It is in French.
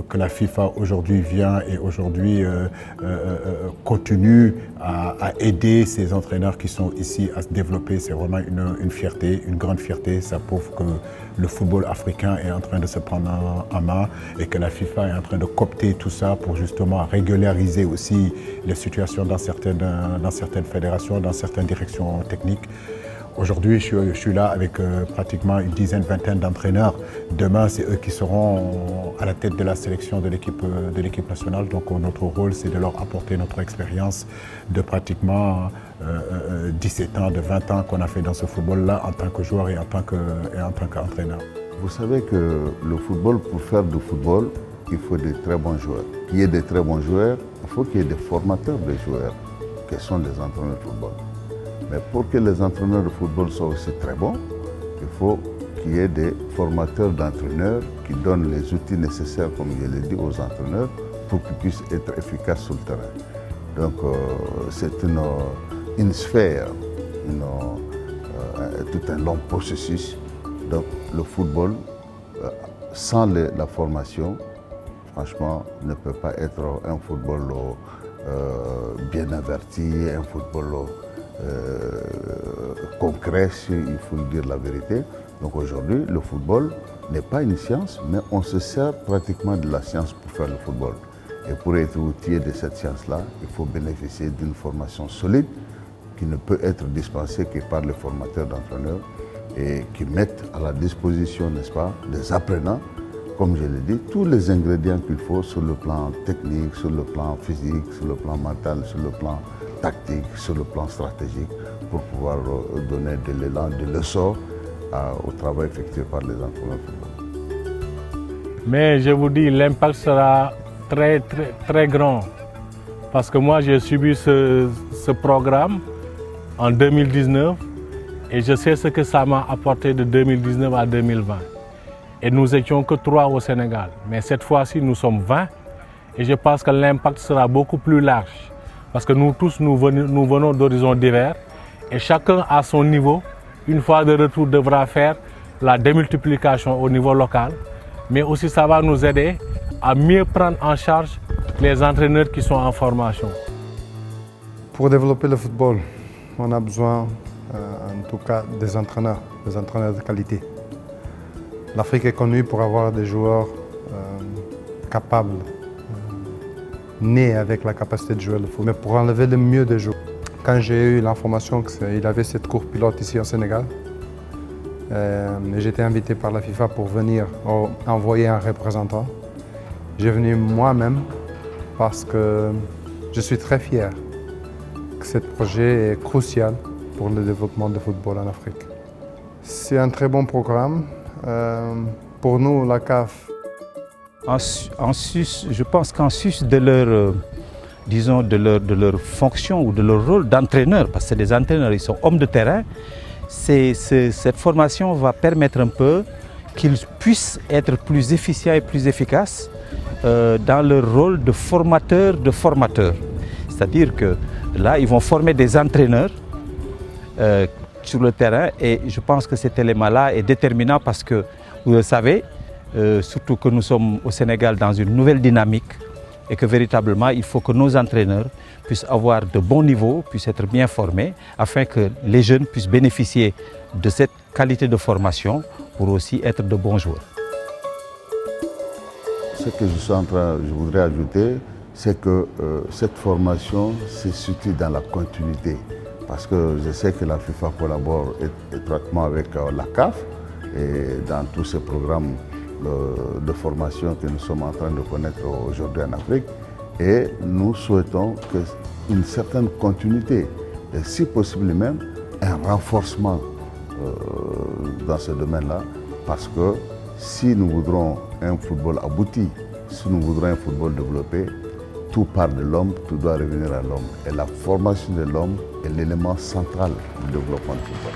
que la FIFA aujourd'hui vient et aujourd'hui continue à aider ces entraîneurs qui sont ici à se développer, c'est vraiment une fierté, une grande fierté. Ça prouve que le football africain est en train de se prendre en main et que la FIFA est en train de coopter tout ça pour justement régulariser aussi les situations dans certaines fédérations, dans certaines directions techniques. Aujourd'hui, je suis là avec pratiquement une dizaine, vingtaine d'entraîneurs. Demain, c'est eux qui seront à la tête de la sélection de l'équipe nationale. Donc notre rôle, c'est de leur apporter notre expérience de pratiquement 17 ans, de 20 ans qu'on a fait dans ce football-là en tant que joueur et en tant qu'entraîneur. Vous savez que le football, pour faire du football, il faut des très bons joueurs. Qu'il y ait des très bons joueurs, il faut qu'il y ait des formateurs de joueurs, qui sont les entraîneurs de football. Mais pour que les entraîneurs de football soient aussi très bons, il faut qu'il y ait des formateurs d'entraîneurs qui donnent les outils nécessaires, comme je l'ai dit, aux entraîneurs pour qu'ils puissent être efficaces sur le terrain. Donc c'est une sphère, tout un long processus. Donc le football, sans la formation, franchement, ne peut pas être un football bien averti, un football concret, il faut dire la vérité. Donc aujourd'hui, le football n'est pas une science, mais on se sert pratiquement de la science pour faire le football. Et pour être outillé de cette science-là, il faut bénéficier d'une formation solide qui ne peut être dispensée que par les formateurs d'entraîneurs et qui mettent à la disposition, n'est-ce pas, des apprenants, comme je l'ai dit, tous les ingrédients qu'il faut sur le plan technique, sur le plan physique, sur le plan mental, sur le plan tactique, sur le plan stratégique, pour pouvoir donner de l'élan, de l'essor au travail effectué par les entraîneurs de football. Mais je vous dis, l'impact sera très, très, très grand. Parce que moi, j'ai subi ce programme en 2019 et je sais ce que ça m'a apporté de 2019 à 2020. Et nous n'étions que 3 au Sénégal. Mais cette fois-ci, nous sommes 20 et je pense que l'impact sera beaucoup plus large. Parce que nous tous, nous venons d'horizons divers et chacun à son niveau, une fois de retour, devra faire la démultiplication au niveau local. Mais aussi, ça va nous aider à mieux prendre en charge les entraîneurs qui sont en formation. Pour développer le football, on a besoin, en tout cas, des entraîneurs de qualité. L'Afrique est connue pour avoir des joueurs capables, nés avec la capacité de jouer le foot. Mais pour enlever le mieux des joueurs, quand j'ai eu l'information qu'il avait cette course pilote ici au Sénégal, j'étais invité par la FIFA pour venir envoyer un représentant. J'ai venu moi-même parce que je suis très fier que ce projet est crucial pour le développement du football en Afrique. C'est un très bon programme. Pour nous, la CAF. En sus, je pense qu'en sus de leur, disons, de leur fonction ou de leur rôle d'entraîneur, parce que c'est des entraîneurs, ils sont hommes de terrain, cette formation va permettre un peu qu'ils puissent être plus efficients et plus efficaces dans leur rôle de formateur de formateurs. C'est-à-dire que là, ils vont former des entraîneurs sur le terrain et je pense que cet élément-là est déterminant parce que, vous le savez, surtout que nous sommes au Sénégal dans une nouvelle dynamique et que véritablement il faut que nos entraîneurs puissent avoir de bons niveaux, puissent être bien formés afin que les jeunes puissent bénéficier de cette qualité de formation pour aussi être de bons joueurs. Ce que je voudrais ajouter, c'est que cette formation se situe dans la continuité. Parce que je sais que la FIFA collabore étroitement avec la CAF et dans tous ces programmes de formation que nous sommes en train de connaître aujourd'hui en Afrique. Et nous souhaitons une certaine continuité et si possible même un renforcement dans ce domaine-là. Parce que si nous voudrons un football abouti, si nous voudrons un football développé, tout part de l'homme, tout doit revenir à l'homme. Et la formation de l'homme est l'élément central du développement du football.